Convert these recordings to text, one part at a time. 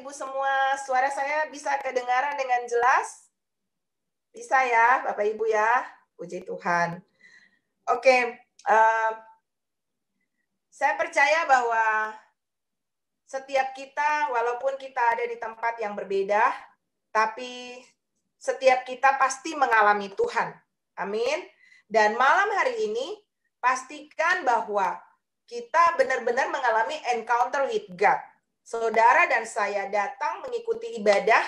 Ibu semua, suara saya bisa kedengaran dengan jelas? Bisa ya, Bapak Ibu ya? Puji Tuhan. Oke, saya percaya bahwa setiap kita, walaupun kita ada di tempat yang berbeda, tapi setiap kita pasti mengalami Tuhan. Amin. Dan malam hari ini, pastikan bahwa kita benar-benar mengalami encounter with God. Saudara dan saya datang mengikuti ibadah,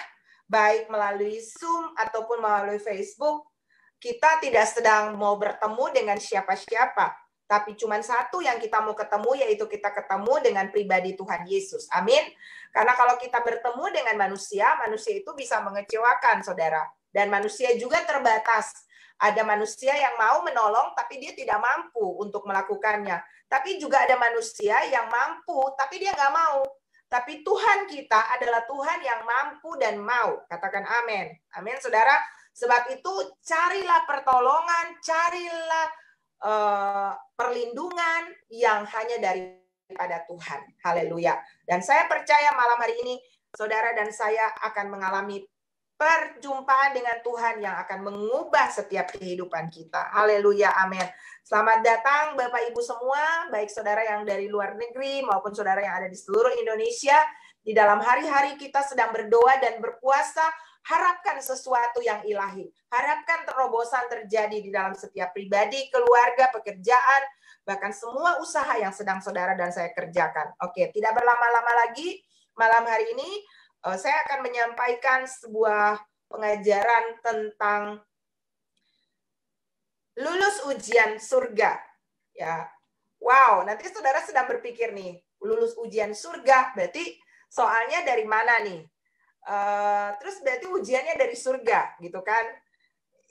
baik melalui Zoom ataupun melalui Facebook, kita tidak sedang mau bertemu dengan siapa-siapa, tapi cuma satu yang kita mau ketemu, yaitu kita ketemu dengan pribadi Tuhan Yesus. Amin. Karena kalau kita bertemu dengan manusia, manusia itu bisa mengecewakan, saudara. Dan manusia juga terbatas. Ada manusia yang mau menolong, tapi dia tidak mampu untuk melakukannya. Tapi juga ada manusia yang mampu, tapi dia nggak mau. Tapi Tuhan kita adalah Tuhan yang mampu dan mau. Katakan amin. Amin, saudara. Sebab itu carilah pertolongan, carilah perlindungan yang hanya daripada Tuhan. Haleluya. Dan saya percaya malam hari ini saudara dan saya akan mengalami perjumpaan dengan Tuhan yang akan mengubah setiap kehidupan kita. Haleluya, amin. Selamat datang Bapak Ibu semua, baik saudara yang dari luar negeri maupun saudara yang ada di seluruh Indonesia. Di dalam hari-hari kita sedang berdoa dan berpuasa, harapkan sesuatu yang ilahi. Harapkan terobosan terjadi di dalam setiap pribadi, keluarga, pekerjaan, bahkan semua usaha yang sedang saudara dan saya kerjakan. Oke, tidak berlama-lama lagi, malam hari ini saya akan menyampaikan sebuah pengajaran tentang lulus ujian surga. Ya, wow, nanti saudara sedang berpikir nih, lulus ujian surga, berarti soalnya dari mana nih? Terus berarti ujiannya dari surga, gitu kan?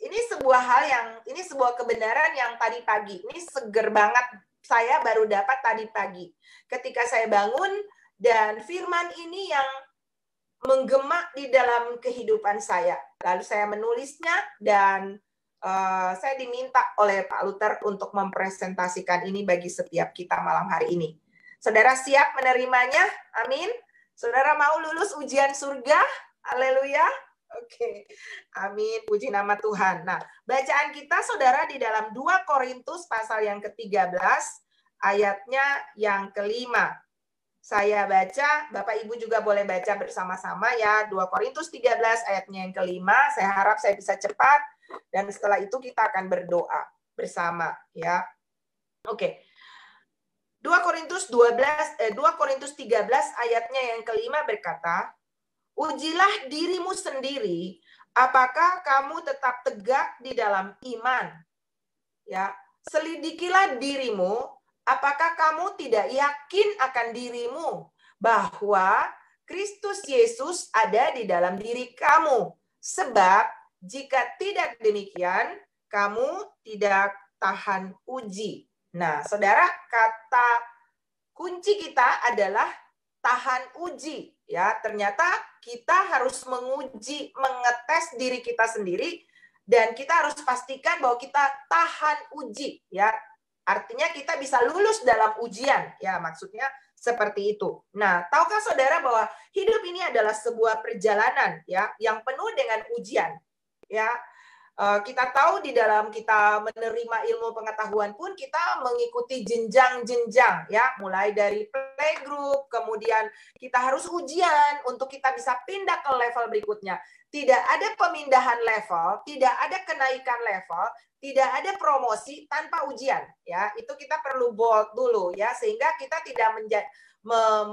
Ini sebuah hal ini sebuah kebenaran yang tadi pagi, ini seger banget. Saya baru dapat tadi pagi, ketika saya bangun dan firman ini yang menggema di dalam kehidupan saya. Lalu saya menulisnya dan saya diminta oleh Pak Luther untuk mempresentasikan ini bagi setiap kita malam hari ini. Saudara siap menerimanya? Amin. Saudara mau lulus ujian surga? Haleluya. Oke. Amin. Puji nama Tuhan. Nah, bacaan kita saudara di dalam 2 Korintus pasal yang ke-13 ayatnya yang ke-5. Saya baca, Bapak Ibu juga boleh baca bersama-sama ya. 2 Korintus 13 ayatnya yang ke-5. Saya harap saya bisa cepat dan setelah itu kita akan berdoa bersama ya. Oke. 2 Korintus 13 ayatnya yang ke-5 berkata, "Ujilah dirimu sendiri, apakah kamu tetap tegak di dalam iman?" Ya, selidikilah dirimu, apakah kamu tidak yakin akan dirimu bahwa Kristus Yesus ada di dalam diri kamu? Sebab jika tidak demikian, kamu tidak tahan uji. Nah, saudara, kata kunci kita adalah tahan uji. Ya, ternyata kita harus menguji, mengetes diri kita sendiri, dan kita harus pastikan bahwa kita tahan uji. Ya, artinya kita bisa lulus dalam ujian. Ya, maksudnya seperti itu. Nah, tahukah saudara bahwa hidup ini adalah sebuah perjalanan ya yang penuh dengan ujian. Ya, kita tahu di dalam kita menerima ilmu pengetahuan pun kita mengikuti jenjang-jenjang ya, mulai dari playgroup, kemudian kita harus ujian untuk kita bisa pindah ke level berikutnya. Tidak ada pemindahan level, tidak ada kenaikan level, tidak ada promosi tanpa ujian ya. Itu kita perlu bold dulu ya, sehingga kita tidak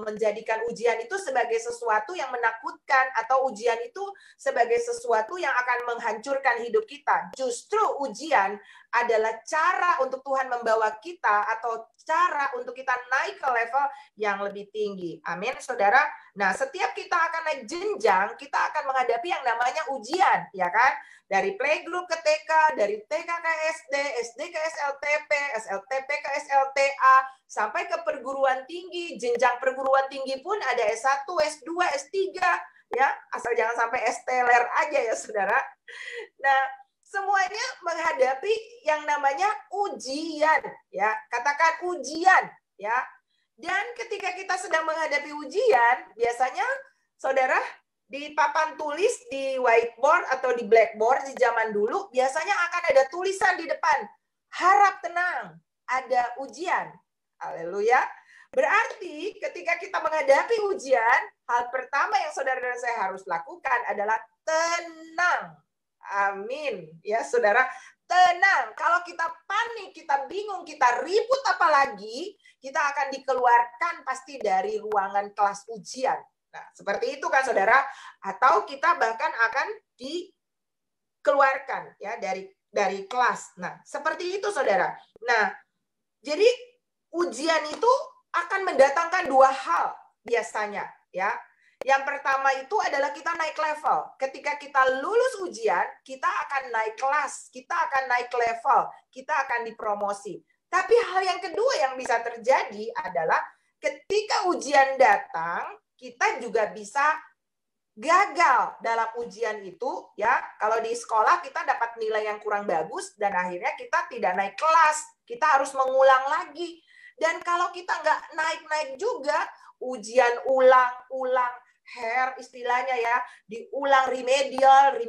menjadikan ujian itu sebagai sesuatu yang menakutkan atau ujian itu sebagai sesuatu yang akan menghancurkan hidup kita. Justru ujian adalah cara untuk Tuhan membawa kita atau cara untuk kita naik ke level yang lebih tinggi. Amin, saudara. Nah, setiap kita akan naik jenjang, kita akan menghadapi yang namanya ujian, ya kan? Dari playgroup ke TK, dari TK ke SD, SD ke SLTP, SLTP ke SLTA, sampai ke perguruan tinggi. Jenjang perguruan tinggi pun ada S1, S2, S3, ya. Asal jangan sampai STLR aja ya, saudara. Nah, semuanya menghadapi yang namanya ujian, ya. Katakan ujian, ya. Dan ketika kita sedang menghadapi ujian, biasanya saudara, di papan tulis, di whiteboard atau di blackboard di zaman dulu, biasanya akan ada tulisan di depan. Harap tenang, ada ujian. Haleluya. Berarti ketika kita menghadapi ujian, hal pertama yang saudara dan saya harus lakukan adalah tenang. Amin. Ya, saudara, tenang. Kalau kita panik, kita bingung, kita ribut apalagi, kita akan dikeluarkan pasti dari ruangan kelas ujian. Nah, seperti itu kan saudara, atau kita bahkan akan dikeluarkan ya dari kelas. Nah, seperti itu saudara. Nah, jadi ujian itu akan mendatangkan dua hal biasanya ya. Yang pertama itu adalah kita naik level. Ketika kita lulus ujian, kita akan naik kelas, kita akan naik level, kita akan dipromosi. Tapi hal yang kedua yang bisa terjadi adalah ketika ujian datang, kita juga bisa gagal dalam ujian itu ya. Kalau di sekolah kita dapat nilai yang kurang bagus dan akhirnya kita tidak naik kelas, kita harus mengulang lagi. Dan kalau kita nggak naik-naik juga, ujian ulang-ulang, istilahnya ya, diulang remedial,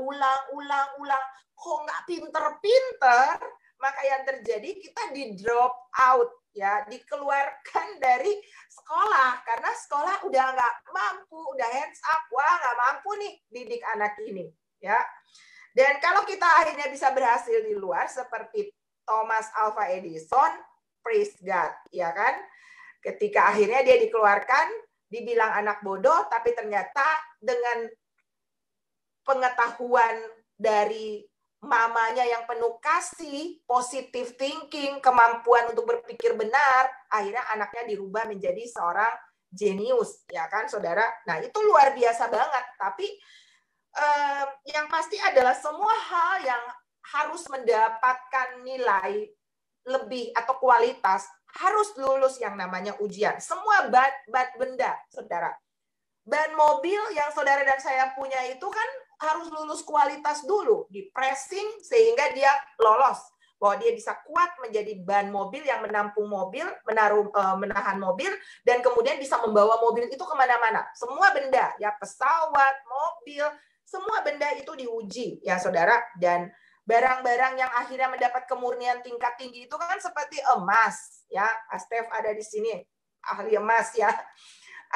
ulang. Kok nggak pinter-pinter, maka yang terjadi kita di drop out ya, dikeluarkan dari sekolah karena sekolah udah nggak mampu, udah hands up, wah nggak mampu nih didik anak ini ya. Dan kalau kita akhirnya bisa berhasil di luar seperti Thomas Alva Edison, praise God ya kan, ketika akhirnya dia dikeluarkan, dibilang anak bodoh, tapi ternyata dengan pengetahuan dari mamanya yang penuh kasih, positive thinking, kemampuan untuk berpikir benar, akhirnya anaknya dirubah menjadi seorang jenius, ya kan, saudara? Nah, itu luar biasa banget. Tapi yang pasti adalah semua hal yang harus mendapatkan nilai lebih atau kualitas harus lulus yang namanya ujian. Semua benda, saudara. Ban mobil yang saudara dan saya punya itu kan harus lulus kualitas dulu, di pressing sehingga dia lolos, bahwa dia bisa kuat menjadi ban mobil yang menampung mobil, menahan mobil, dan kemudian bisa membawa mobil itu kemana-mana. Semua benda, ya pesawat, mobil, semua benda itu diuji, ya saudara. Dan barang-barang yang akhirnya mendapat kemurnian tingkat tinggi itu kan seperti emas, ya. Astef ada di sini, ahli emas ya.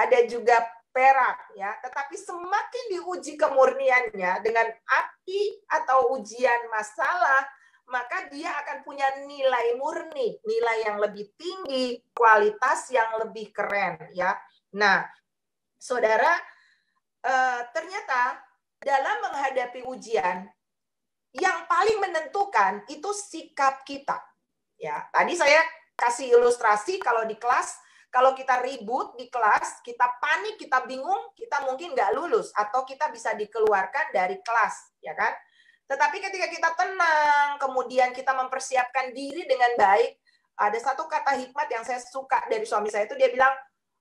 Ada juga perak ya, tetapi semakin diuji kemurniannya dengan api atau ujian masalah, maka dia akan punya nilai murni, nilai yang lebih tinggi, kualitas yang lebih keren ya. Nah, saudara, ternyata dalam menghadapi ujian yang paling menentukan itu sikap kita. Ya, tadi saya kasih ilustrasi kalau di kelas. Kalau kita ribut di kelas, kita panik, kita bingung, kita mungkin nggak lulus atau kita bisa dikeluarkan dari kelas, ya kan? Tetapi ketika kita tenang, kemudian kita mempersiapkan diri dengan baik, ada satu kata hikmat yang saya suka dari suami saya itu, dia bilang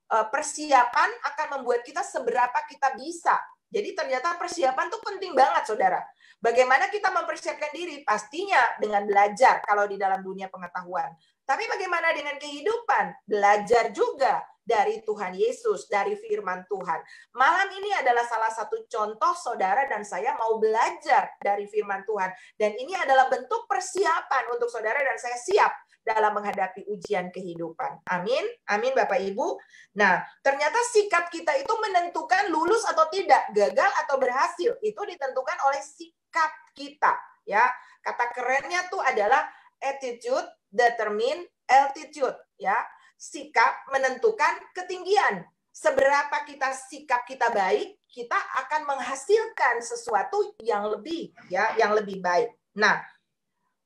persiapan akan membuat kita seberapa kita bisa. Jadi ternyata persiapan tuh penting banget, saudara. Bagaimana kita mempersiapkan diri? Pastinya dengan belajar kalau di dalam dunia pengetahuan. Tapi bagaimana dengan kehidupan? Belajar juga dari Tuhan Yesus, dari firman Tuhan. Malam ini adalah salah satu contoh saudara dan saya mau belajar dari firman Tuhan. Dan ini adalah bentuk persiapan untuk saudara dan saya siap dalam menghadapi ujian kehidupan. Amin. Amin Bapak Ibu. Nah, ternyata sikap kita itu menentukan lulus atau tidak, gagal atau berhasil. Itu ditentukan oleh sikap kita. Ya, kata kerennya tuh adalah attitude determine altitude, ya. Sikap menentukan ketinggian. Seberapa sikap kita baik, kita akan menghasilkan sesuatu yang lebih, ya, yang lebih baik. Nah,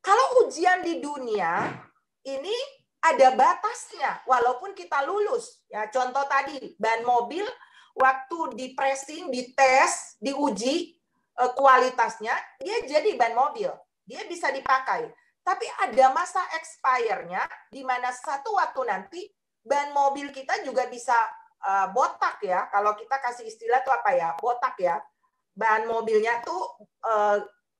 kalau ujian di dunia ini ada batasnya, walaupun kita lulus. Ya, contoh tadi ban mobil waktu di pressing, dites, diuji kualitasnya, dia jadi ban mobil, dia bisa dipakai. Tapi ada masa expire-nya, di mana satu waktu nanti ban mobil kita juga bisa botak ya. Kalau kita kasih istilah tuh apa ya? Botak ya. Ban mobilnya tuh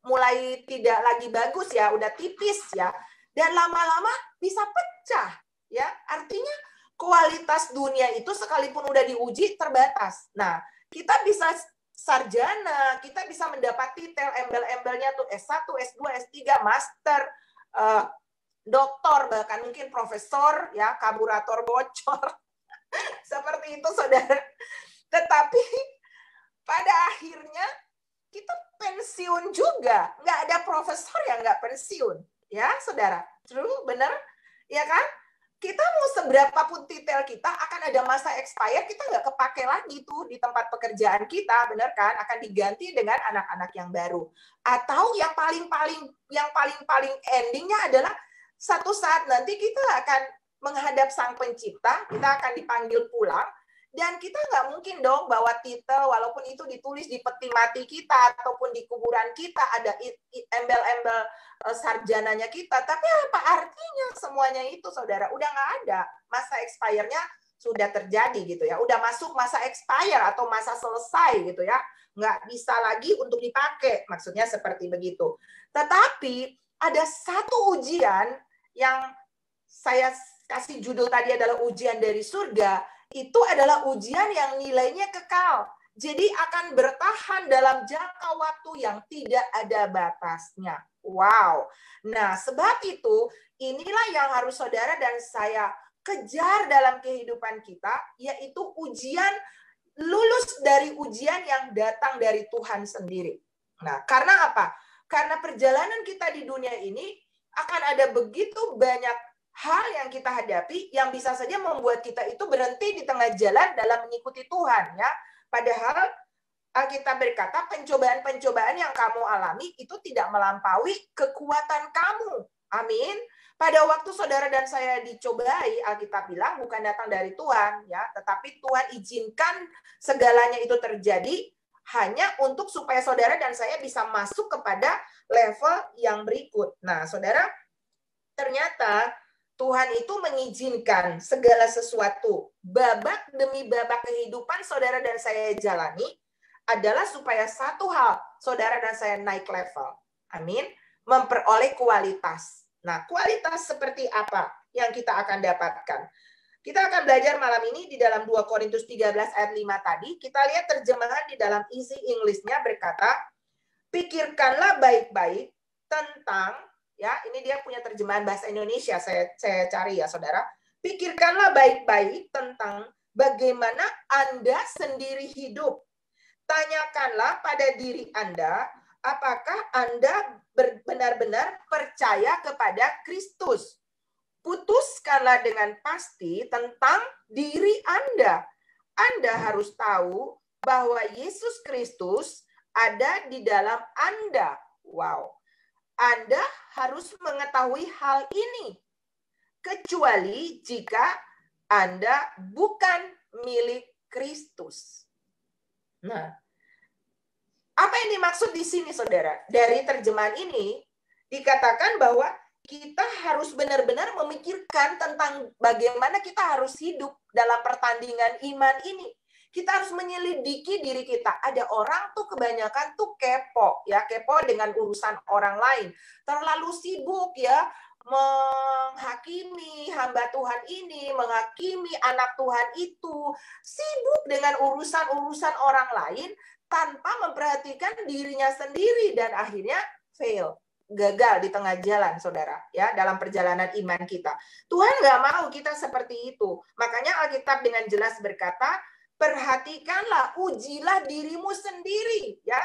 mulai tidak lagi bagus ya, udah tipis ya. Dan lama-lama bisa pecah ya. Artinya kualitas dunia itu sekalipun udah diuji terbatas. Nah, kita bisa sarjana, kita bisa mendapat titel embel-embelnya tuh S1, S2, S3, master, doktor, bahkan mungkin profesor, ya, karburator bocor. Seperti itu, saudara. Tetapi pada akhirnya kita pensiun juga. Nggak ada profesor yang nggak pensiun. Ya, saudara. True, benar? Ya kan? Kita mau seberapa pun titel kita, akan ada masa expire, kita nggak kepake lagi tuh di tempat pekerjaan kita, benar kan? Akan diganti dengan anak-anak yang baru. Atau yang paling endingnya adalah satu saat nanti kita akan menghadap Sang Pencipta, kita akan dipanggil pulang, dan kita nggak mungkin dong bawa titel, walaupun itu ditulis di peti mati kita, ataupun di kuburan kita, ada embel-embel sarjananya kita. Tapi apa artinya semuanya itu, saudara? Udah nggak ada. Masa expire-nya sudah terjadi gitu ya. Udah masuk masa expire atau masa selesai gitu ya. Nggak bisa lagi untuk dipakai. Maksudnya seperti begitu. Tetapi ada satu ujian yang saya kasih judul tadi adalah ujian dari surga. Itu adalah ujian yang nilainya kekal. Jadi akan bertahan dalam jangka waktu yang tidak ada batasnya. Wow. Nah, sebab itu inilah yang harus saudara dan saya kejar dalam kehidupan kita, yaitu ujian, lulus dari ujian yang datang dari Tuhan sendiri. Nah, karena apa? Karena perjalanan kita di dunia ini akan ada begitu banyak hal yang kita hadapi yang bisa saja membuat kita itu berhenti di tengah jalan dalam mengikuti Tuhan, ya. Padahal kita berkata pencobaan-pencobaan yang kamu alami itu tidak melampaui kekuatan kamu. Amin. Pada waktu saudara dan saya dicobai, Alkitab bilang bukan datang dari Tuhan, ya, tetapi Tuhan izinkan segalanya itu terjadi hanya untuk supaya saudara dan saya bisa masuk kepada level yang berikut. Nah, saudara, ternyata Tuhan itu mengizinkan segala sesuatu, babak demi babak kehidupan saudara dan saya jalani, adalah supaya satu hal, saudara dan saya naik level. Amin. Memperoleh kualitas. Nah, kualitas seperti apa yang kita akan dapatkan? Kita akan belajar malam ini di dalam 2 Korintus 13 ayat 5 tadi. Kita lihat terjemahan di dalam Easy English-nya berkata, pikirkanlah baik-baik tentang, ya, ini dia punya terjemahan bahasa Indonesia, saya cari ya, saudara. Pikirkanlah baik-baik tentang bagaimana Anda sendiri hidup. Tanyakanlah pada diri Anda, apakah Anda benar-benar percaya kepada Kristus. Putuskanlah dengan pasti tentang diri Anda. Anda harus tahu bahwa Yesus Kristus ada di dalam Anda. Wow. Anda harus mengetahui hal ini. Kecuali jika Anda bukan milik Kristus. Nah, apa yang dimaksud di sini, saudara? Dari terjemahan ini dikatakan bahwa kita harus benar-benar memikirkan tentang bagaimana kita harus hidup dalam pertandingan iman ini. Kita harus menyelidiki diri kita. Ada orang tuh kebanyakan tuh kepo, ya, kepo dengan urusan orang lain. Terlalu sibuk, ya, menghakimi hamba Tuhan ini, menghakimi anak Tuhan itu, sibuk dengan urusan-urusan orang lain tanpa memperhatikan dirinya sendiri dan akhirnya fail, gagal di tengah jalan, saudara, ya, dalam perjalanan iman kita. Tuhan nggak mau kita seperti itu. Makanya Alkitab dengan jelas berkata, perhatikanlah, ujilah dirimu sendiri, ya.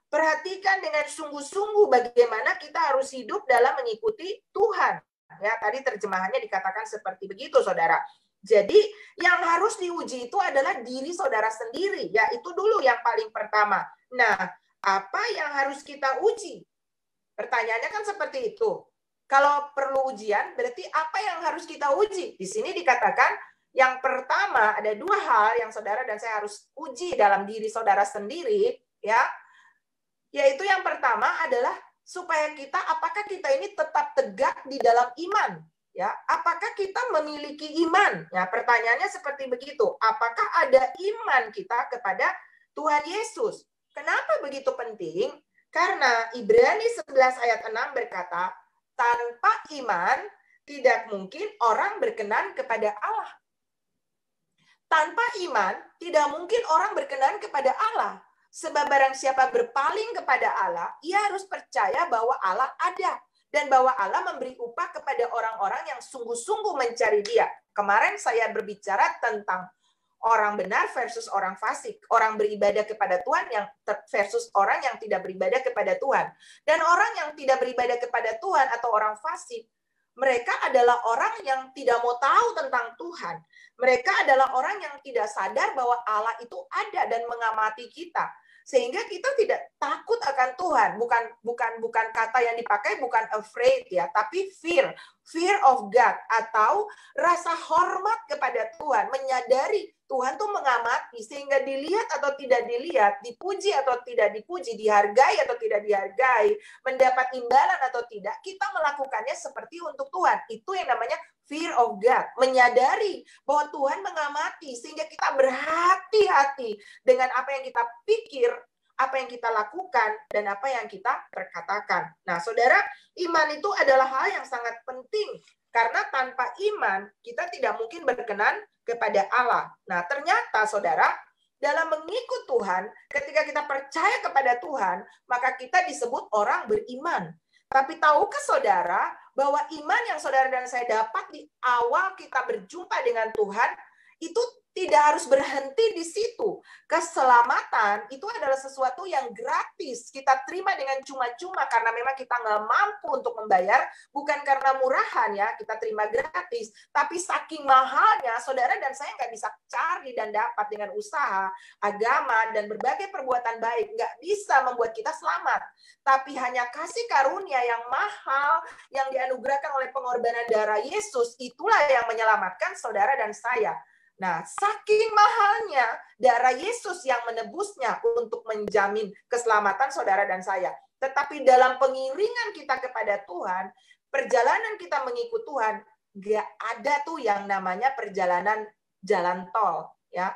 Perhatikan dengan sungguh-sungguh bagaimana kita harus hidup dalam mengikuti Tuhan. Ya, tadi terjemahannya dikatakan seperti begitu, saudara. Jadi yang harus diuji itu adalah diri saudara sendiri. Ya, itu dulu yang paling pertama. Nah, apa yang harus kita uji? Pertanyaannya kan seperti itu. Kalau perlu ujian, berarti apa yang harus kita uji? Di sini dikatakan yang pertama ada dua hal yang saudara dan saya harus uji dalam diri saudara sendiri, ya. Yaitu yang pertama adalah supaya kita, apakah kita ini tetap tegak di dalam iman, ya? Apakah kita memiliki iman? Ya, pertanyaannya seperti begitu. Apakah ada iman kita kepada Tuhan Yesus? Kenapa begitu penting? Karena Ibrani 11 ayat 6 berkata, tanpa iman tidak mungkin orang berkenan kepada Allah. Tanpa iman, tidak mungkin orang berkenan kepada Allah. Sebab barang siapa berpaling kepada Allah, ia harus percaya bahwa Allah ada. Dan bahwa Allah memberi upah kepada orang-orang yang sungguh-sungguh mencari Dia. Kemarin saya berbicara tentang orang benar versus orang fasik. Orang beribadah kepada Tuhan yang versus orang yang tidak beribadah kepada Tuhan. Dan orang yang tidak beribadah kepada Tuhan atau orang fasik, mereka adalah orang yang tidak mau tahu tentang Tuhan. Mereka adalah orang yang tidak sadar bahwa Allah itu ada dan mengamati kita. Sehingga kita tidak takut akan Tuhan. Bukan kata yang dipakai bukan afraid ya, tapi fear of God, atau rasa hormat kepada Tuhan, menyadari Tuhan tuh mengamati sehingga dilihat atau tidak dilihat, dipuji atau tidak dipuji, dihargai atau tidak dihargai, mendapat imbalan atau tidak, kita melakukannya seperti untuk Tuhan. Itu yang namanya fear of God, menyadari bahwa Tuhan mengamati sehingga kita berhati-hati dengan apa yang kita pikir, apa yang kita lakukan, dan apa yang kita perkatakan. Nah, saudara, iman itu adalah hal yang sangat penting. Karena tanpa iman, kita tidak mungkin berkenan kepada Allah. Nah, ternyata, saudara, dalam mengikut Tuhan, ketika kita percaya kepada Tuhan, maka kita disebut orang beriman. Tapi tahukah saudara, bahwa iman yang saudara dan saya dapat di awal kita berjumpa dengan Tuhan, itu tidak harus berhenti di situ. Keselamatan itu adalah sesuatu yang gratis. Kita terima dengan cuma-cuma karena memang kita nggak mampu untuk membayar. Bukan karena murahan ya, kita terima gratis. Tapi saking mahalnya, saudara dan saya nggak bisa cari dan dapat dengan usaha, agama, dan berbagai perbuatan baik. Nggak bisa membuat kita selamat. Tapi hanya kasih karunia yang mahal, yang dianugerahkan oleh pengorbanan darah Yesus, itulah yang menyelamatkan saudara dan saya. Nah, saking mahalnya darah Yesus yang menebusnya untuk menjamin keselamatan saudara dan saya. Tetapi dalam pengiringan kita kepada Tuhan, perjalanan kita mengikut Tuhan, gak ada tuh yang namanya perjalanan jalan tol. Ya,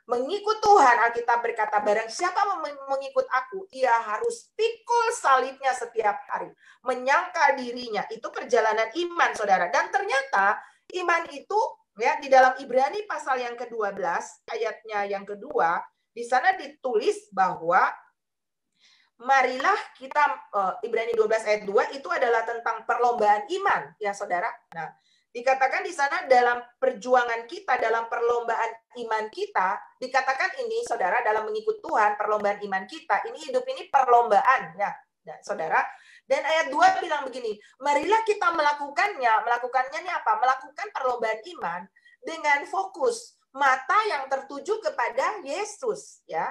mengikut Tuhan, Alkitab berkata, barang siapa mengikut aku, ia harus pikul salibnya setiap hari. Menyangkal dirinya, itu perjalanan iman, saudara. Dan ternyata iman itu, ya, di dalam Ibrani pasal yang ke-12, ayatnya yang kedua, di sana ditulis bahwa marilah kita, Ibrani 12 ayat 2, itu adalah tentang perlombaan iman, ya saudara. Nah, dikatakan di sana dalam perjuangan kita, dalam perlombaan iman kita, dikatakan ini, saudara, dalam mengikut Tuhan, perlombaan iman kita, ini hidup ini perlombaan, ya, saudara. Dan ayat 2 bilang begini, marilah kita melakukannya ini apa? Melakukan perlombaan iman dengan fokus mata yang tertuju kepada Yesus, ya.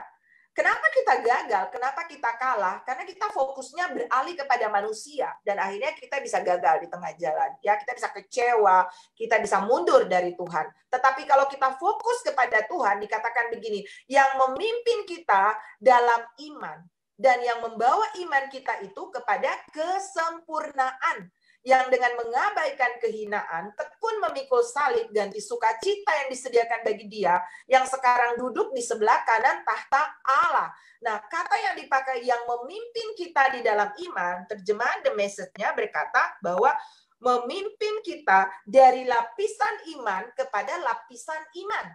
Kenapa kita gagal? Kenapa kita kalah? Karena kita fokusnya beralih kepada manusia dan akhirnya kita bisa gagal di tengah jalan. Ya, kita bisa kecewa, kita bisa mundur dari Tuhan. Tetapi kalau kita fokus kepada Tuhan, dikatakan begini, yang memimpin kita dalam iman dan yang membawa iman kita itu kepada kesempurnaan, yang dengan mengabaikan kehinaan, tekun memikul salib, ganti sukacita yang disediakan bagi Dia, yang sekarang duduk di sebelah kanan tahta Allah. Nah, kata yang dipakai yang memimpin kita di dalam iman, terjemahan The Message-nya berkata bahwa memimpin kita dari lapisan iman kepada lapisan iman.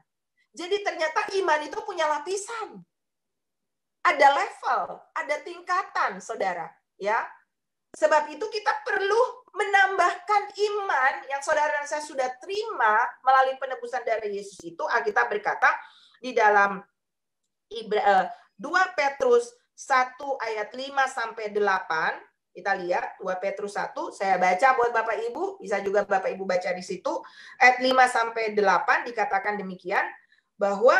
Jadi ternyata iman itu punya lapisan. Ada level, ada tingkatan, saudara. Ya, sebab itu kita perlu menambahkan iman yang saudara dan saya sudah terima melalui penebusan darah Yesus itu. Alkitab berkata di dalam 2 Petrus 1 ayat 5 sampai 8. Kita lihat 2 Petrus 1, saya baca buat Bapak Ibu, bisa juga Bapak Ibu baca di situ. Ayat 5 sampai 8 dikatakan demikian, bahwa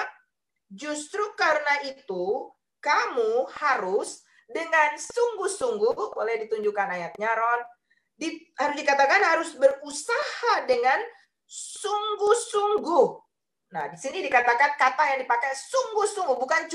justru karena itu kamu harus dengan sungguh-sungguh, boleh ditunjukkan ayatnya, Ron, harus dikatakan harus berusaha dengan sungguh-sungguh. Nah, di sini dikatakan kata yang dipakai sungguh-sungguh, bukan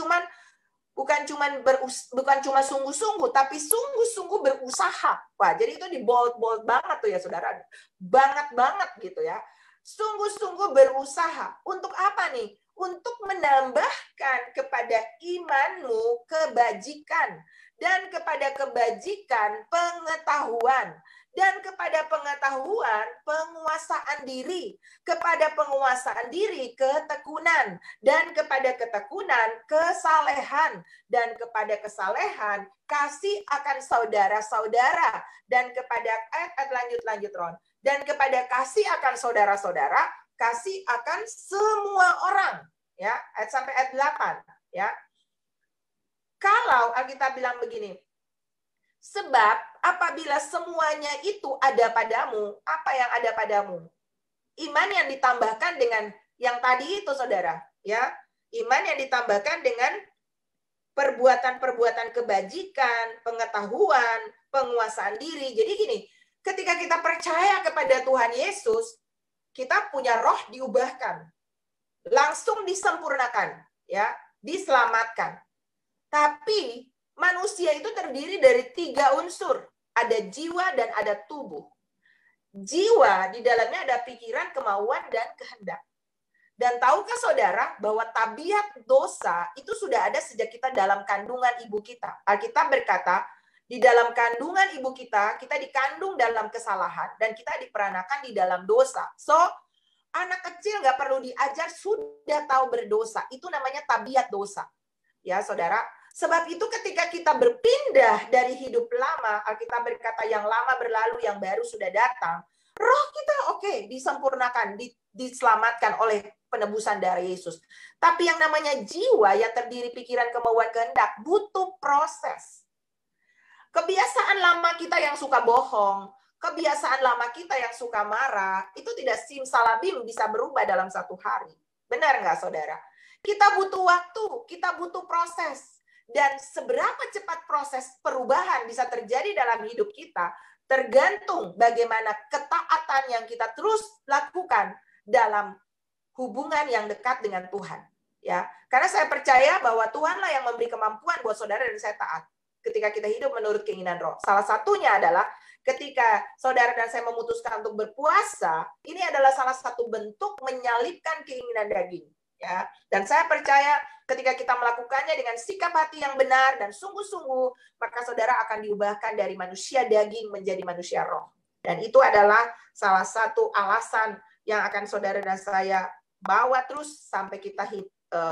cuma sungguh-sungguh, tapi sungguh-sungguh berusaha. Wah, jadi itu di bold banget tuh ya, saudara. Banget gitu ya. Sungguh-sungguh berusaha. Untuk apa nih? Untuk menambahkan kepada imanmu kebajikan, dan kepada kebajikan pengetahuan, dan kepada pengetahuan, penguasaan diri, kepada penguasaan diri, ketekunan, dan kepada ketekunan, kesalehan, dan kepada kesalehan, kasih akan saudara-saudara, dan kepada lanjut Ron, dan kepada kasih akan saudara-saudara, kasih akan semua orang, ya, sampai ayat 8, ya. Kalau Alkitab bilang begini, sebab apabila semuanya itu ada padamu, apa yang ada padamu? Iman yang ditambahkan dengan yang tadi itu, saudara. Ya, iman yang ditambahkan dengan perbuatan-perbuatan kebajikan, pengetahuan, penguasaan diri. Jadi gini, ketika kita percaya kepada Tuhan Yesus, kita punya roh diubahkan, langsung disempurnakan, ya, diselamatkan. Tapi manusia itu terdiri dari 3 unsur. Ada jiwa dan ada tubuh. Jiwa di dalamnya ada pikiran, kemauan, dan kehendak. Dan tahukah saudara bahwa tabiat dosa itu sudah ada sejak kita dalam kandungan ibu kita. Alkitab berkata, di dalam kandungan ibu kita, kita dikandung dalam kesalahan dan kita diperanakan di dalam dosa. So, anak kecil nggak perlu diajar, sudah tahu berdosa. Itu namanya tabiat dosa. Ya, saudara. Sebab itu ketika kita berpindah dari hidup lama, Alkitab berkata yang lama berlalu, yang baru sudah datang. Roh kita disempurnakan, diselamatkan oleh penebusan darah Yesus. Tapi yang namanya jiwa yang terdiri pikiran, kemauan, kehendak butuh proses. Kebiasaan lama kita yang suka bohong, kebiasaan lama kita yang suka marah, itu tidak simsalabim bisa berubah dalam 1 hari. Benar nggak, saudara? Kita butuh waktu, kita butuh proses. Dan seberapa cepat proses perubahan bisa terjadi dalam hidup kita, tergantung bagaimana ketaatan yang kita terus lakukan dalam hubungan yang dekat dengan Tuhan. Ya, karena saya percaya bahwa Tuhanlah yang memberi kemampuan buat saudara dan saya taat ketika kita hidup menurut keinginan roh. Salah satunya adalah ketika saudara dan saya memutuskan untuk berpuasa, ini adalah salah satu bentuk menyalibkan keinginan daging. Ya, dan saya percaya ketika kita melakukannya dengan sikap hati yang benar dan sungguh-sungguh, maka saudara akan diubahkan dari manusia daging menjadi manusia roh. Dan itu adalah salah satu alasan yang akan saudara dan saya bawa terus sampai kita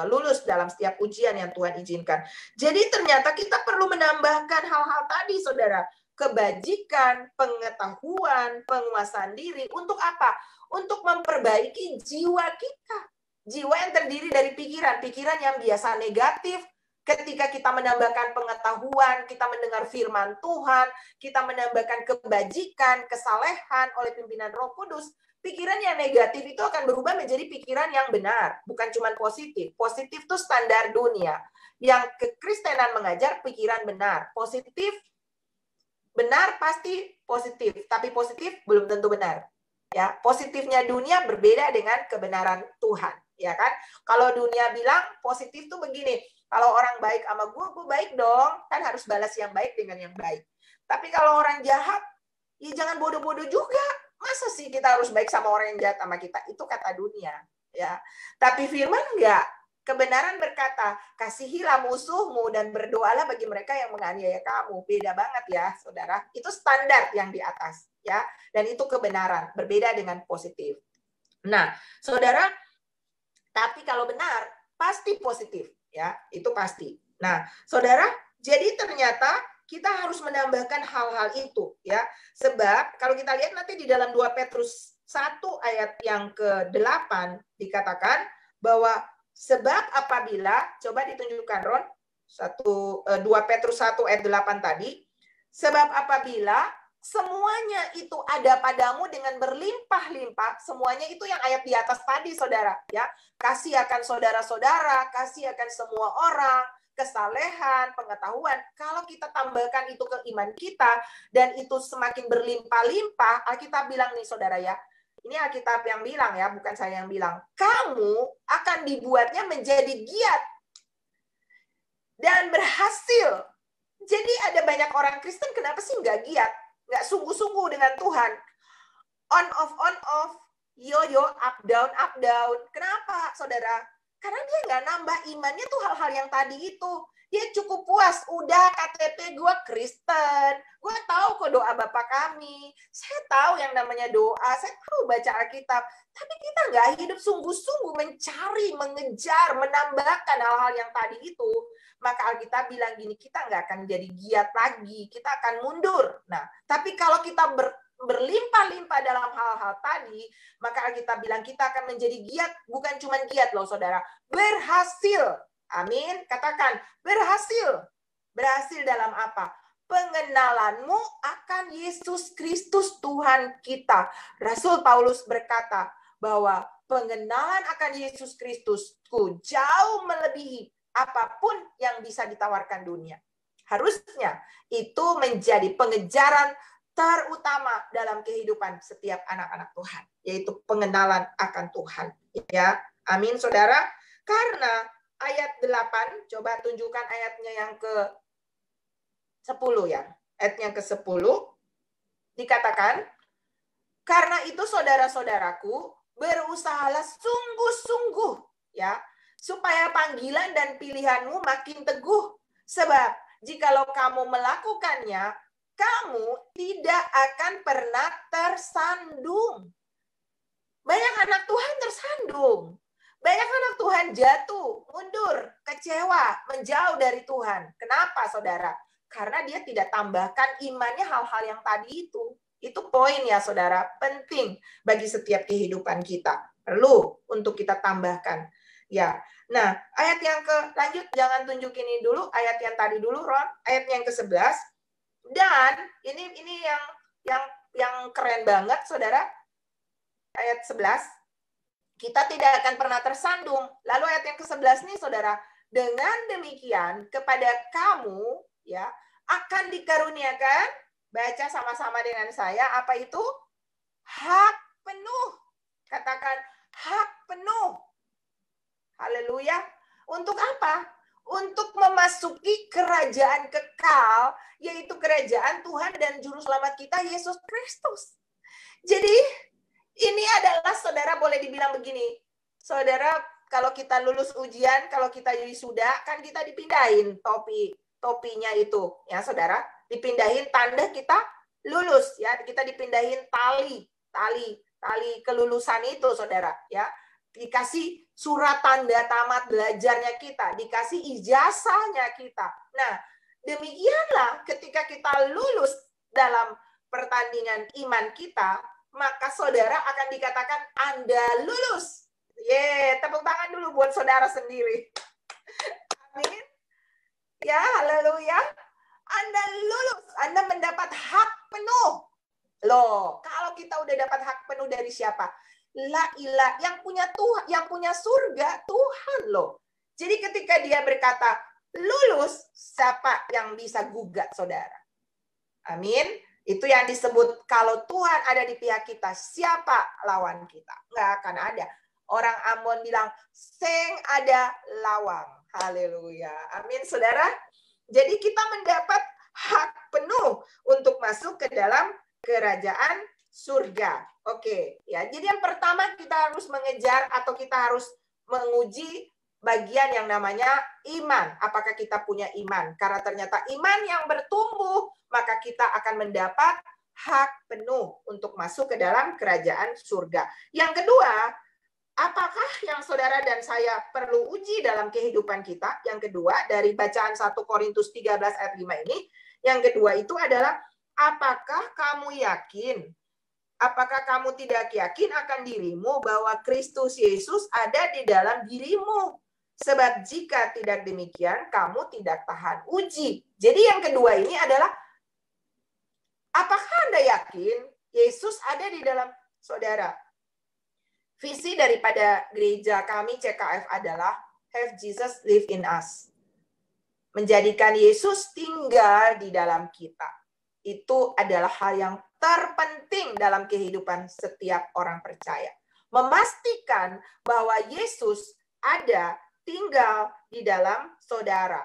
lulus dalam setiap ujian yang Tuhan izinkan. Jadi ternyata kita perlu menambahkan hal-hal tadi, saudara. Kebajikan, pengetahuan, penguasaan diri. Untuk apa? Untuk memperbaiki jiwa kita. Jiwa yang terdiri dari pikiran yang biasa negatif. Ketika kita menambahkan pengetahuan, kita mendengar firman Tuhan, kita menambahkan kebajikan, kesalehan oleh pimpinan Roh Kudus, pikiran yang negatif itu akan berubah menjadi pikiran yang benar, bukan cuma positif. Positif itu standar dunia. Yang kekristenan mengajar pikiran benar. Positif, benar pasti positif, tapi positif belum tentu benar. Ya, positifnya dunia berbeda dengan kebenaran Tuhan. Ya kan? Kalau dunia bilang positif tuh begini, kalau orang baik sama gue baik dong, kan harus balas yang baik dengan yang baik. Tapi kalau orang jahat, ya jangan bodoh-bodoh juga. Masa sih kita harus baik sama orang yang jahat sama kita? Itu kata dunia. Ya. Tapi firman enggak. Kebenaran berkata, kasihilah musuhmu dan berdoalah bagi mereka yang menganiaya kamu. Beda banget ya, saudara. Itu standar yang di atas. Ya. Dan itu kebenaran. Berbeda dengan positif. Nah, saudara, tapi kalau benar, pasti positif. Ya, itu pasti. Nah, saudara, jadi ternyata kita harus menambahkan hal-hal itu. Ya, sebab kalau kita lihat nanti di dalam 2 Petrus 1 ayat yang ke-8 dikatakan bahwa sebab apabila, coba ditunjukkan Ron, 2 Petrus 1 ayat 8 tadi, sebab apabila semuanya itu ada padamu dengan berlimpah-limpah, semuanya itu yang ayat di atas tadi, saudara. Ya, kasih akan saudara-saudara, kasih akan semua orang, kesalehan, pengetahuan. Kalau kita tambahkan itu ke iman kita, dan itu semakin berlimpah-limpah, Alkitab bilang nih, saudara ya, ini Alkitab yang bilang ya, bukan saya yang bilang, kamu akan dibuatnya menjadi giat dan berhasil. Jadi ada banyak orang Kristen, kenapa sih nggak giat? Nggak sungguh-sungguh dengan Tuhan. On off, yo-yo, up down. Kenapa, saudara? Karena dia nggak nambah imannya tuh hal-hal yang tadi itu. Dia cukup puas, udah KTP gue Kristen, gue tahu kok doa Bapa kami, saya tahu yang namanya doa, saya tahu baca Alkitab, tapi kita nggak hidup sungguh-sungguh mencari, mengejar, menambahkan hal-hal yang tadi itu, maka Alkitab bilang gini, kita nggak akan jadi giat lagi, kita akan mundur. Nah, tapi kalau kita berlimpah-limpah dalam hal-hal tadi, maka Alkitab bilang kita akan menjadi giat, bukan cuma giat loh saudara, berhasil. Amin. Katakan, berhasil. Berhasil dalam apa? Pengenalanmu akan Yesus Kristus Tuhan kita. Rasul Paulus berkata bahwa pengenalan akan Yesus Kristusku jauh melebihi apapun yang bisa ditawarkan dunia. Harusnya itu menjadi pengejaran terutama dalam kehidupan setiap anak-anak Tuhan, yaitu pengenalan akan Tuhan. Ya, amin saudara. Karena ayat 8, coba tunjukkan ayatnya yang ke-10 ya. Ayat yang ke-10 dikatakan, karena itu saudara-saudaraku, berusahalah sungguh-sungguh ya, supaya panggilan dan pilihanmu makin teguh. Sebab jikalau kamu melakukannya, kamu tidak akan pernah tersandung. Banyak anak Tuhan tersandung. Banyak anak Tuhan jatuh, mundur, kecewa, menjauh dari Tuhan. Kenapa, saudara? Karena dia tidak tambahkan imannya hal-hal yang tadi itu. Itu poin ya, saudara. Penting bagi setiap kehidupan kita. Perlu untuk kita tambahkan. Ya. Nah, ayat yang lanjut, jangan tunjukin ini dulu. Ayat yang tadi dulu, Ron. Ayat yang ke-11. Dan ini yang keren banget, saudara. Ayat 11. Kita tidak akan pernah tersandung. Lalu ayat yang ke-11 nih, saudara. Dengan demikian, kepada kamu ya akan dikaruniakan, baca sama-sama dengan saya, apa itu? Hak penuh. Katakan, hak penuh. Haleluya. Untuk apa? Untuk memasuki kerajaan kekal, yaitu kerajaan Tuhan dan Juru Selamat kita, Yesus Kristus. Jadi, ini adalah, saudara boleh dibilang begini, saudara kalau kita lulus ujian, kalau kita wisuda, kan kita dipindahin topinya itu, ya saudara, dipindahin tanda kita lulus, ya kita dipindahin tali kelulusan itu, saudara, ya dikasih surat tanda tamat belajarnya kita, dikasih ijazahnya kita. Nah, demikianlah ketika kita lulus dalam pertandingan iman kita, maka saudara akan dikatakan Anda lulus. Tepuk tangan dulu buat saudara sendiri. Amin. Ya, haleluya. Anda lulus, Anda mendapat hak penuh. Loh, kalau kita udah dapat hak penuh dari siapa? La ilah, yang punya Tuhan, yang punya surga, Tuhan loh. Jadi ketika dia berkata lulus, siapa yang bisa gugat saudara? Amin. Itu yang disebut kalau Tuhan ada di pihak kita, siapa lawan kita? Nggak akan ada. Orang Ambon bilang, seng ada lawang. Haleluya. Amin, saudara. Jadi kita mendapat hak penuh untuk masuk ke dalam kerajaan surga. Oke, ya. Jadi yang pertama kita harus mengejar atau kita harus menguji bagian yang namanya iman. Apakah kita punya iman? Karena ternyata iman yang bertumbuh, maka kita akan mendapat hak penuh untuk masuk ke dalam kerajaan surga. Yang kedua, apakah yang saudara dan saya perlu uji dalam kehidupan kita? Yang kedua, dari bacaan 1 Korintus 13 ayat 5 ini, yang kedua itu adalah, apakah kamu yakin? Apakah kamu tidak yakin akan dirimu bahwa Kristus Yesus ada di dalam dirimu? Sebab jika tidak demikian, kamu tidak tahan uji. Jadi yang kedua ini adalah, apakah Anda yakin Yesus ada di dalam saudara? Visi daripada gereja kami CKF adalah have Jesus live in us. Menjadikan Yesus tinggal di dalam kita. Itu adalah hal yang terpenting dalam kehidupan setiap orang percaya. Memastikan bahwa Yesus ada tinggal di dalam saudara.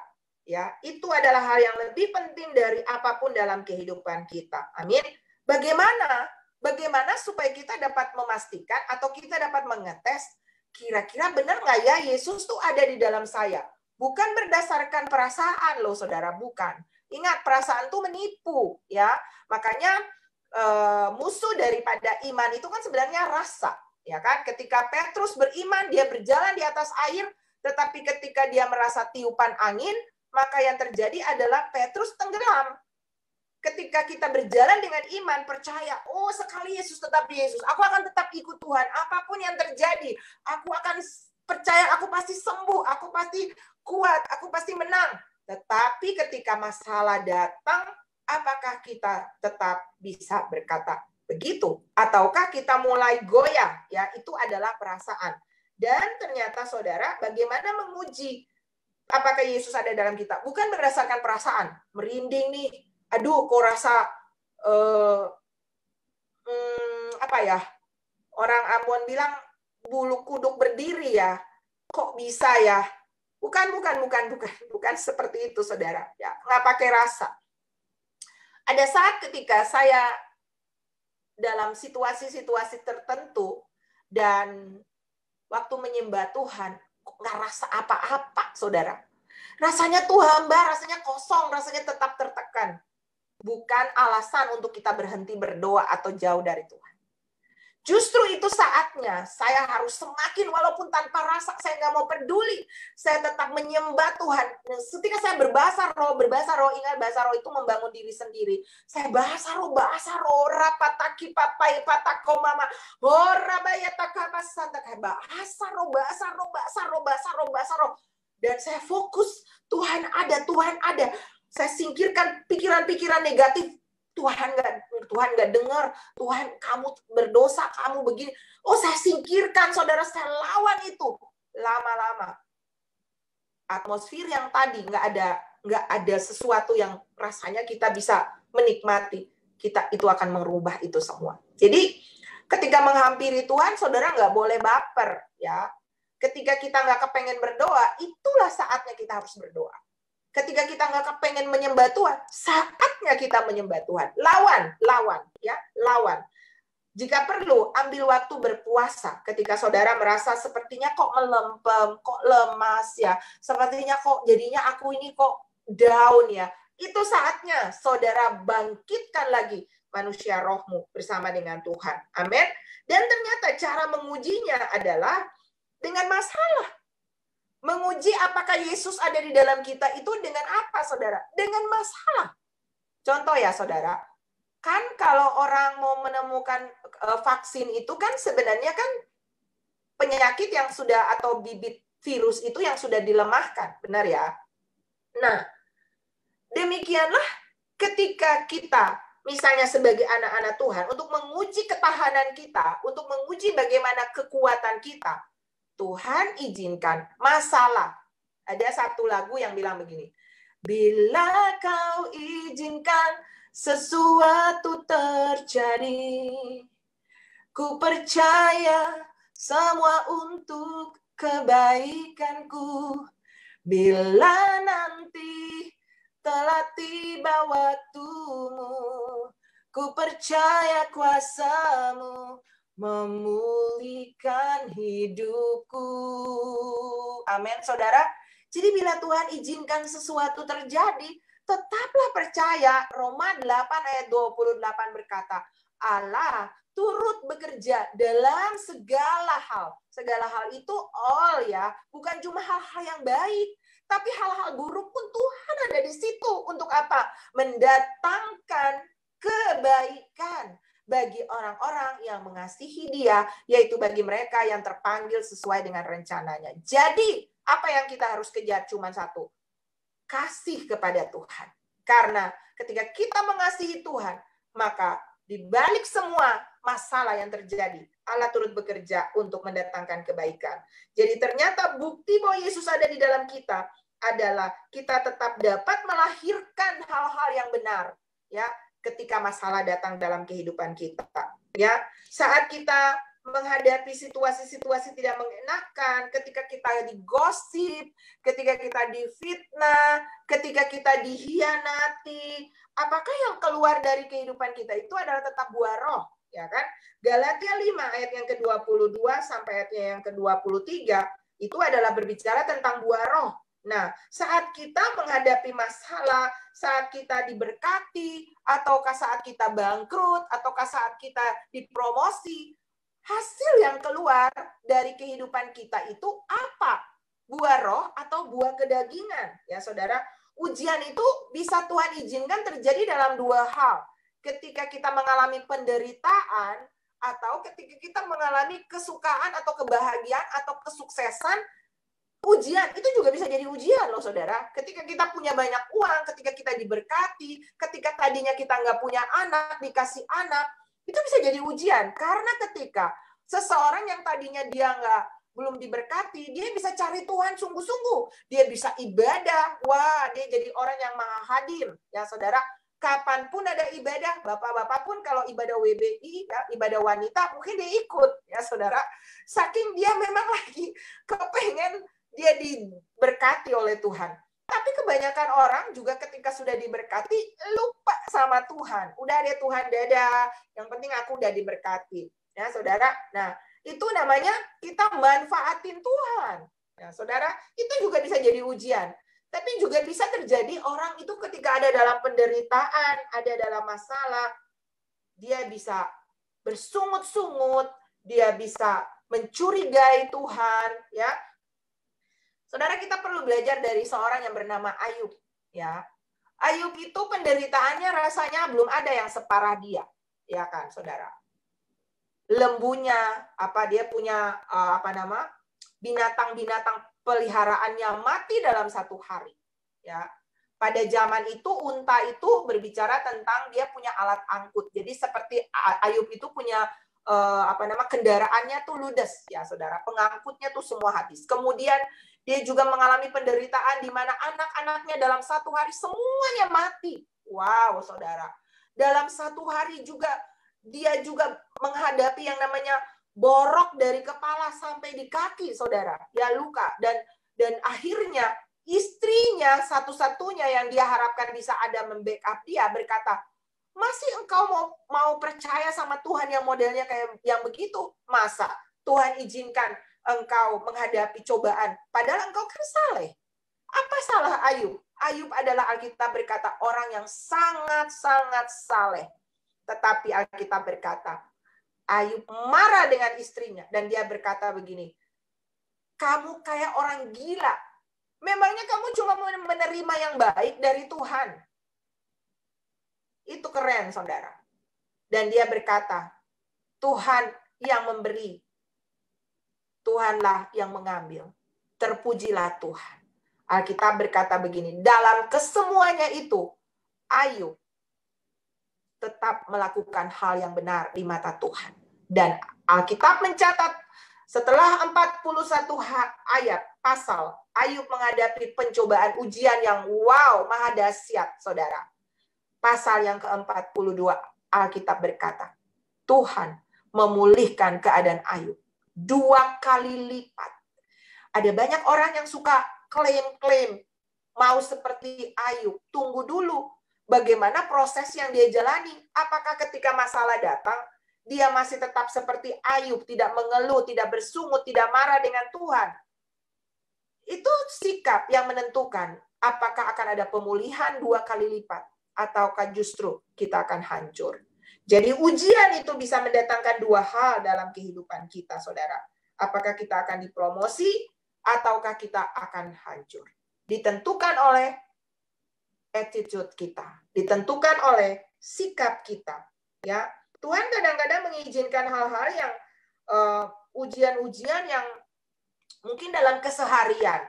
Ya, itu adalah hal yang lebih penting dari apapun dalam kehidupan kita. Amin. Bagaimana supaya kita dapat memastikan atau kita dapat mengetes kira-kira benar nggak ya Yesus tuh ada di dalam saya? Bukan berdasarkan perasaan loh saudara, bukan. Ingat, perasaan itu menipu ya. Makanya musuh daripada iman itu kan sebenarnya rasa, ya kan? Ketika Petrus beriman, dia berjalan di atas air, tetapi ketika dia merasa tiupan angin, maka yang terjadi adalah Petrus tenggelam. Ketika kita berjalan dengan iman, percaya, oh sekali Yesus tetap Yesus, aku akan tetap ikut Tuhan, apapun yang terjadi, aku akan percaya, aku pasti sembuh, aku pasti kuat, aku pasti menang. Tetapi ketika masalah datang, apakah kita tetap bisa berkata begitu? Ataukah kita mulai goyah? Ya, itu adalah perasaan. Dan ternyata saudara, bagaimana menguji apakah Yesus ada dalam kita? Bukan berdasarkan perasaan, merinding nih, aduh kok rasa apa ya, orang Ambon bilang bulu kuduk berdiri ya, kok bisa ya? Bukan seperti itu saudara, ya nggak pakai rasa. Ada saat ketika saya dalam situasi-situasi tertentu dan waktu menyembah Tuhan nggak rasa apa-apa saudara, rasanya tuh hamba, rasanya kosong, rasanya tetap tertekan. Bukan alasan untuk kita berhenti berdoa atau jauh dari Tuhan. Justru itu saatnya saya harus semakin, walaupun tanpa rasa, saya nggak mau peduli. Saya tetap menyembah Tuhan. Ketika saya berbahasa roh, ingat bahasa roh itu membangun diri sendiri. Saya bahasa roh, rapataki papai patako mama, horabaya takapasanta, bahasa roh. Dan saya fokus, Tuhan ada. Saya singkirkan pikiran-pikiran negatif. Tuhan nggak dengar, Tuhan kamu berdosa, kamu begini. Oh, saya singkirkan, saudara, saya lawan itu. Lama-lama atmosfer yang tadi nggak ada sesuatu yang rasanya kita bisa menikmati. Kita itu akan merubah itu semua. Jadi ketika menghampiri Tuhan, saudara nggak boleh baper ya. Ketika kita nggak kepengen berdoa, itulah saatnya kita harus berdoa. Ketika kita nggak kepengen menyembah Tuhan, saatnya kita menyembah Tuhan. Lawan. Jika perlu, ambil waktu berpuasa. Ketika saudara merasa sepertinya kok melempem, kok lemas ya, sepertinya kok jadinya aku ini kok down ya. Itu saatnya saudara bangkitkan lagi manusia rohmu bersama dengan Tuhan. Amin. Dan ternyata cara mengujinya adalah dengan masalah. Menguji apakah Yesus ada di dalam kita itu dengan apa, saudara? Dengan masalah. Contoh ya, saudara. Kan kalau orang mau menemukan vaksin itu kan sebenarnya kan penyakit yang sudah atau bibit virus itu yang sudah dilemahkan. Benar ya? Nah, demikianlah ketika kita misalnya sebagai anak-anak Tuhan untuk menguji ketahanan kita, untuk menguji bagaimana kekuatan kita, Tuhan izinkan masalah. Ada satu lagu yang bilang begini. Bila kau izinkan sesuatu terjadi, ku percaya semua untuk kebaikanku. Bila nanti telah tiba waktumu, ku percaya kuasamu memulihkan hidupku. Amin, saudara. Jadi bila Tuhan izinkan sesuatu terjadi, tetaplah percaya. Roma 8 ayat 28 berkata, Allah turut bekerja dalam segala hal. Segala hal itu all ya, bukan cuma hal-hal yang baik, tapi hal-hal buruk pun Tuhan ada di situ. Untuk apa? Mendatangkan kebaikan bagi orang-orang yang mengasihi Dia, yaitu bagi mereka yang terpanggil sesuai dengan rencananya. Jadi, apa yang kita harus kejar cuma satu. Kasih kepada Tuhan. Karena ketika kita mengasihi Tuhan, maka di balik semua masalah yang terjadi, Allah turut bekerja untuk mendatangkan kebaikan. Jadi ternyata bukti bahwa Yesus ada di dalam kita adalah kita tetap dapat melahirkan hal-hal yang benar, ya. Ketika masalah datang dalam kehidupan kita, ya, saat kita menghadapi situasi-situasi tidak mengenakan, ketika kita digosip, ketika kita difitnah, ketika kita dihianati, apakah yang keluar dari kehidupan kita itu adalah tetap buah roh, ya kan? Galatia 5 ayat yang ke-22 sampai ayatnya yang ke-23 itu adalah berbicara tentang buah roh. Nah, saat kita menghadapi masalah, saat kita diberkati, ataukah saat kita bangkrut, ataukah saat kita dipromosi, hasil yang keluar dari kehidupan kita itu apa? Buah roh atau buah kedagingan? Ya, saudara, ujian itu bisa Tuhan izinkan terjadi dalam dua hal. Ketika kita mengalami penderitaan, atau ketika kita mengalami kesukaan atau kebahagiaan atau kesuksesan. Ujian itu juga bisa jadi ujian loh, saudara. Ketika kita punya banyak uang, ketika kita diberkati, ketika tadinya kita nggak punya anak, dikasih anak, itu bisa jadi ujian. Karena ketika seseorang yang tadinya dia belum diberkati, dia bisa cari Tuhan sungguh-sungguh. Dia bisa ibadah. Wah, dia jadi orang yang maha hadir. Ya, saudara, kapanpun ada ibadah, bapak-bapak pun kalau ibadah WBI, ya, ibadah wanita, mungkin dia ikut. Ya, saudara. Saking dia memang lagi kepengen dia diberkati oleh Tuhan. Tapi kebanyakan orang juga ketika sudah diberkati, lupa sama Tuhan. Udah ada Tuhan, dadah. Yang penting aku udah diberkati. Ya, saudara. Nah, itu namanya kita manfaatin Tuhan. Ya, saudara, itu juga bisa jadi ujian. Tapi juga bisa terjadi orang itu ketika ada dalam penderitaan, ada dalam masalah, dia bisa bersungut-sungut, dia bisa mencurigai Tuhan, ya. Saudara, kita perlu belajar dari seorang yang bernama Ayub, ya. Ayub itu penderitaannya rasanya belum ada yang separah dia, ya kan, saudara. Lembunya, dia punya binatang-binatang peliharaannya mati dalam satu hari, ya. Pada zaman itu unta itu berbicara tentang dia punya alat angkut. Jadi seperti Ayub itu punya kendaraannya tuh ludes, ya saudara. Pengangkutnya tuh semua habis. Kemudian dia juga mengalami penderitaan di mana anak-anaknya dalam satu hari semuanya mati. Wow, saudara. Dalam satu hari juga dia juga menghadapi yang namanya borok dari kepala sampai di kaki, saudara. Dia luka dan akhirnya istrinya satu-satunya yang dia harapkan bisa ada membackup dia berkata, masih engkau mau percaya sama Tuhan yang modelnya kayak yang begitu? Masa Tuhan izinkan engkau menghadapi cobaan, padahal engkau kan saleh. Apa salah Ayub? Ayub adalah Alkitab berkata orang yang sangat-sangat saleh. Tetapi Alkitab berkata, Ayub marah dengan istrinya dan dia berkata begini, kamu kayak orang gila. Memangnya kamu cuma menerima yang baik dari Tuhan? Itu keren, saudara. Dan dia berkata, Tuhan yang memberi, Tuhanlah yang mengambil. Terpujilah Tuhan. Alkitab berkata begini, dalam kesemuanya itu, Ayub tetap melakukan hal yang benar di mata Tuhan. Dan Alkitab mencatat, setelah 41 ayat pasal, Ayub menghadapi pencobaan ujian yang maha dahsyat, saudara. Pasal yang ke-42, Alkitab berkata, Tuhan memulihkan keadaan Ayub 2 kali lipat. Ada banyak orang yang suka klaim-klaim mau seperti Ayub. Tunggu dulu, bagaimana proses yang dia jalani? Apakah ketika masalah datang, dia masih tetap seperti Ayub, tidak mengeluh, tidak bersungut, tidak marah dengan Tuhan? Itu sikap yang menentukan apakah akan ada pemulihan 2 kali lipat, ataukah justru kita akan hancur. Jadi ujian itu bisa mendatangkan 2 hal dalam kehidupan kita, saudara. Apakah kita akan dipromosi, ataukah kita akan hancur. Ditentukan oleh attitude kita, ditentukan oleh sikap kita. Ya, Tuhan kadang-kadang mengizinkan hal-hal yang ujian-ujian yang mungkin dalam keseharian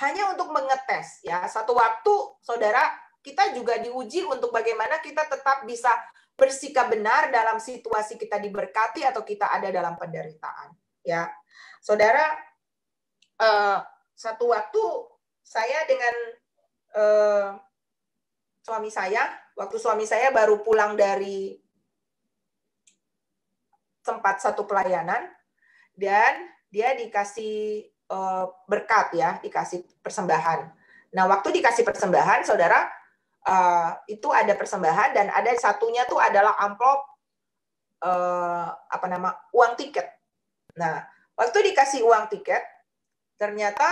hanya untuk mengetes. Ya, satu waktu, saudara, kita juga diuji untuk bagaimana kita tetap bisa bersikap benar dalam situasi kita diberkati atau kita ada dalam penderitaan. Ya, saudara. Satu waktu saya dengan suami saya, waktu suami saya baru pulang dari tempat satu pelayanan, dan dia dikasih berkat, ya, dikasih persembahan. Nah, waktu dikasih persembahan, saudara, itu ada persembahan dan ada satunya tuh adalah amplop uang tiket. Nah, waktu dikasih uang tiket, ternyata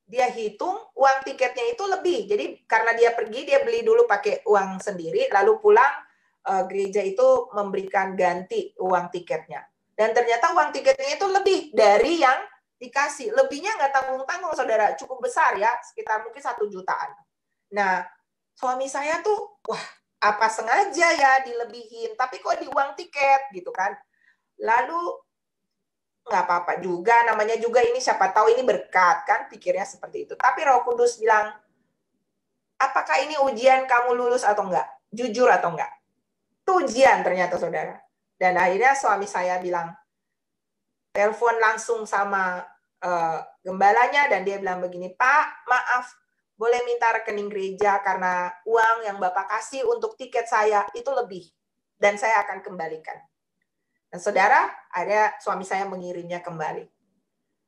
dia hitung uang tiketnya itu lebih. Jadi karena dia pergi, dia beli dulu pakai uang sendiri, lalu pulang gereja itu memberikan ganti uang tiketnya. Dan ternyata uang tiketnya itu lebih dari yang dikasih. Lebihnya nggak tanggung-tanggung, saudara. Cukup besar ya, sekitar mungkin 1 jutaan. Nah, suami saya tuh, wah, apa sengaja ya dilebihin, tapi kok di uang tiket gitu kan. Lalu nggak apa-apa juga, namanya juga ini siapa tahu ini berkat kan, pikirnya seperti itu. Tapi Roh Kudus bilang, apakah ini ujian kamu lulus atau enggak? Jujur atau enggak? Itu ujian ternyata, saudara. Dan akhirnya suami saya bilang, telepon langsung sama gembalanya, dan dia bilang begini, Pak, maaf, boleh minta rekening gereja karena uang yang Bapak kasih untuk tiket saya itu lebih, dan saya akan kembalikan. Dan saudara, ada suami saya mengirimnya kembali.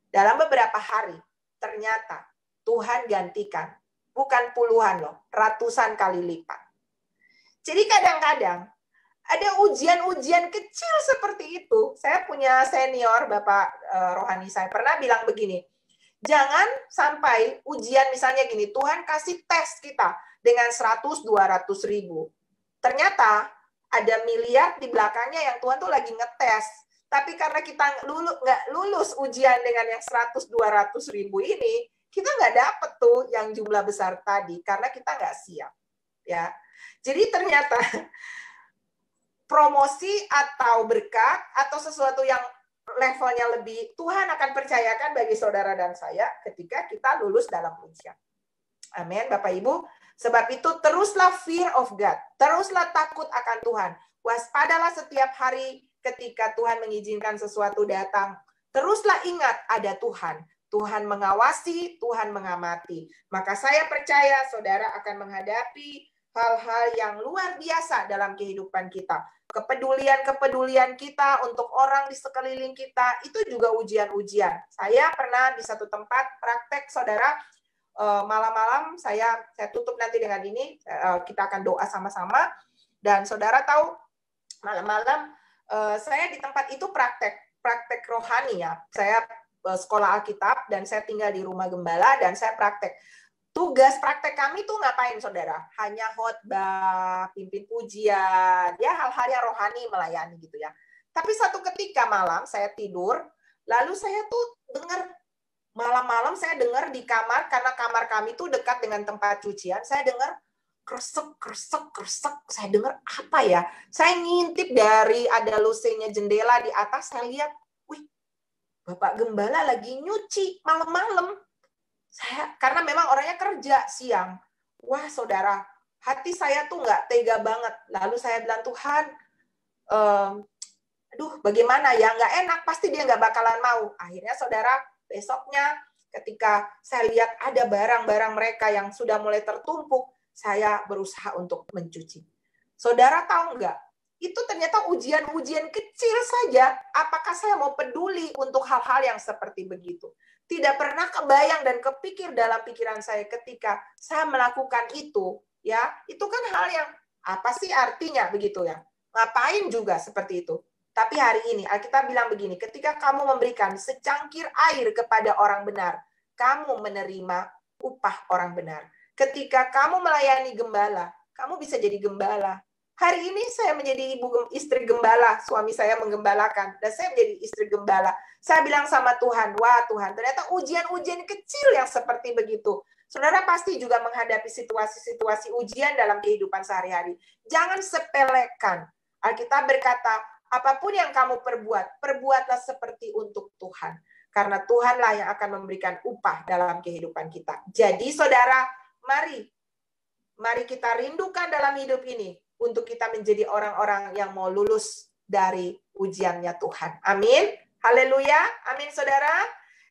Dalam beberapa hari, ternyata Tuhan gantikan. Bukan puluhan loh, ratusan kali lipat. Jadi kadang-kadang ada ujian-ujian kecil seperti itu. Saya punya senior, Bapak rohani saya, pernah bilang begini, jangan sampai ujian misalnya gini, Tuhan kasih tes kita dengan 100-200 ribu. Ternyata ada miliar di belakangnya yang Tuhan tuh lagi ngetes. Tapi karena kita nggak lulus ujian dengan yang 100-200 ribu ini, kita nggak dapet tuh yang jumlah besar tadi karena kita nggak siap. Ya, jadi ternyata promosi atau berkat atau sesuatu yang levelnya lebih, Tuhan akan percayakan bagi saudara dan saya ketika kita lulus dalam ujian. Amin, Bapak Ibu. Sebab itu teruslah fear of God. Teruslah takut akan Tuhan. Waspadalah setiap hari ketika Tuhan mengizinkan sesuatu datang. Teruslah ingat ada Tuhan. Tuhan mengawasi, Tuhan mengamati. Maka saya percaya saudara akan menghadapi hal-hal yang luar biasa dalam kehidupan kita. Kepedulian kita untuk orang di sekeliling kita, itu juga ujian-ujian. Saya pernah di satu tempat praktek, saudara, malam-malam saya tutup nanti dengan ini, kita akan doa sama-sama. Dan saudara tahu, malam-malam saya di tempat itu praktek rohani ya. Saya sekolah Alkitab dan saya tinggal di rumah gembala dan saya praktek. Tugas praktek kami tuh ngapain, saudara? Hanya khotbah, pimpin pujian, ya hal-hal yang rohani, melayani gitu ya. Tapi satu ketika malam saya tidur, lalu saya tuh dengar, malam-malam saya dengar di kamar, karena kamar kami tuh dekat dengan tempat cucian, saya dengar kresek, kresek, kresek. Saya dengar apa ya? Saya ngintip dari ada lusenya jendela di atas, saya lihat, wih, Bapak Gembala lagi nyuci malam-malam. Saya, karena memang orangnya kerja siang. Wah, saudara, hati saya tuh nggak tega banget. Lalu saya bilang, Tuhan, aduh, bagaimana ya? Nggak enak, pasti dia nggak bakalan mau. Akhirnya, saudara, besoknya ketika saya lihat ada barang-barang mereka yang sudah mulai tertumpuk, saya berusaha untuk mencuci. Saudara tahu nggak? Itu ternyata ujian-ujian kecil saja. Apakah saya mau peduli untuk hal-hal yang seperti begitu? Tidak pernah kebayang dan kepikir dalam pikiran saya ketika saya melakukan itu, ya. Itu kan hal yang apa sih artinya begitu ya? Ngapain juga seperti itu? Tapi hari ini Alkitab bilang begini, ketika kamu memberikan secangkir air kepada orang benar, kamu menerima upah orang benar. Ketika kamu melayani gembala, kamu bisa jadi gembala. Hari ini saya menjadi istri gembala, suami saya menggembalakan, dan saya menjadi istri gembala. Saya bilang sama Tuhan, wah Tuhan, ternyata ujian-ujian kecil yang seperti begitu. Saudara pasti juga menghadapi situasi-situasi ujian dalam kehidupan sehari-hari. Jangan sepelekan. Alkitab berkata, apapun yang kamu perbuat, perbuatlah seperti untuk Tuhan. Karena Tuhanlah yang akan memberikan upah dalam kehidupan kita. Jadi saudara, mari kita rindukan dalam hidup ini untuk kita menjadi orang-orang yang mau lulus dari ujiannya Tuhan. Amin. Haleluya. Amin, saudara.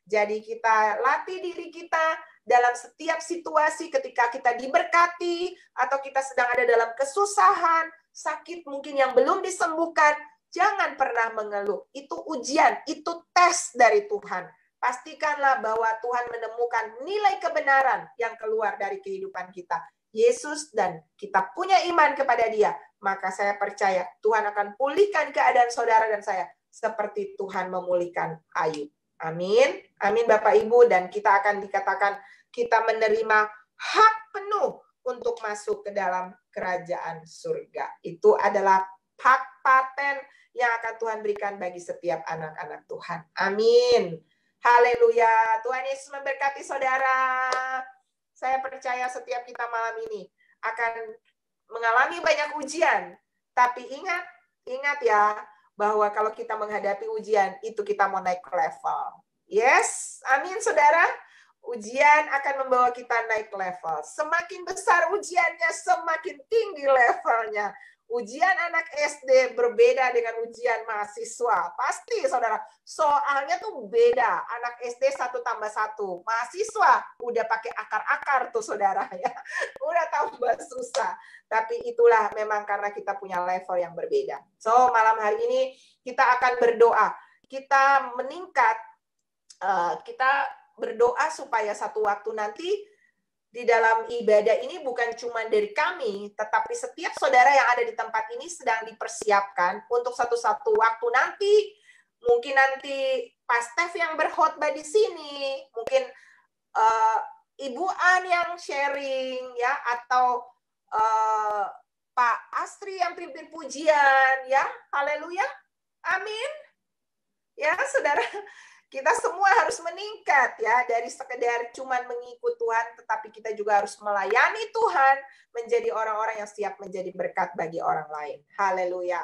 Jadi kita latih diri kita dalam setiap situasi ketika kita diberkati atau kita sedang ada dalam kesusahan, sakit mungkin yang belum disembuhkan, jangan pernah mengeluh. Itu ujian, itu tes dari Tuhan. Pastikanlah bahwa Tuhan menemukan nilai kebenaran yang keluar dari kehidupan kita. Yesus dan kita punya iman kepada Dia, maka saya percaya Tuhan akan pulihkan keadaan saudara dan saya seperti Tuhan memulihkan Ayub. Amin. Amin Bapak Ibu, dan kita akan dikatakan kita menerima hak penuh untuk masuk ke dalam kerajaan surga. Itu adalah hak paten yang akan Tuhan berikan bagi setiap anak-anak Tuhan. Amin. Haleluya. Tuhan Yesus memberkati saudara. Saya percaya setiap kita malam ini akan mengalami banyak ujian. Tapi ingat ya, bahwa kalau kita menghadapi ujian, itu kita mau naik level. Yes, amin saudara. Ujian akan membawa kita naik level. Semakin besar ujiannya, semakin tinggi levelnya. Ujian anak SD berbeda dengan ujian mahasiswa. Pasti, saudara. Soalnya tuh beda. Anak SD 1 tambah 1. Mahasiswa udah pakai akar-akar tuh, saudara. Ya. Udah tambah susah. Tapi itulah memang karena kita punya level yang berbeda. So, malam hari ini kita akan berdoa. Kita meningkat. Kita berdoa supaya satu waktu nanti di dalam ibadah ini bukan cuma dari kami, tetapi setiap saudara yang ada di tempat ini sedang dipersiapkan untuk satu waktu nanti. Mungkin nanti Pak Stef yang berkhotbah di sini, mungkin Ibu An yang sharing, ya, atau Pak Astri yang pimpin pujian, ya, haleluya, amin, ya, saudara. Kita semua harus meningkat ya, dari sekedar cuman mengikut Tuhan, tetapi kita juga harus melayani Tuhan, menjadi orang-orang yang siap menjadi berkat bagi orang lain. Haleluya.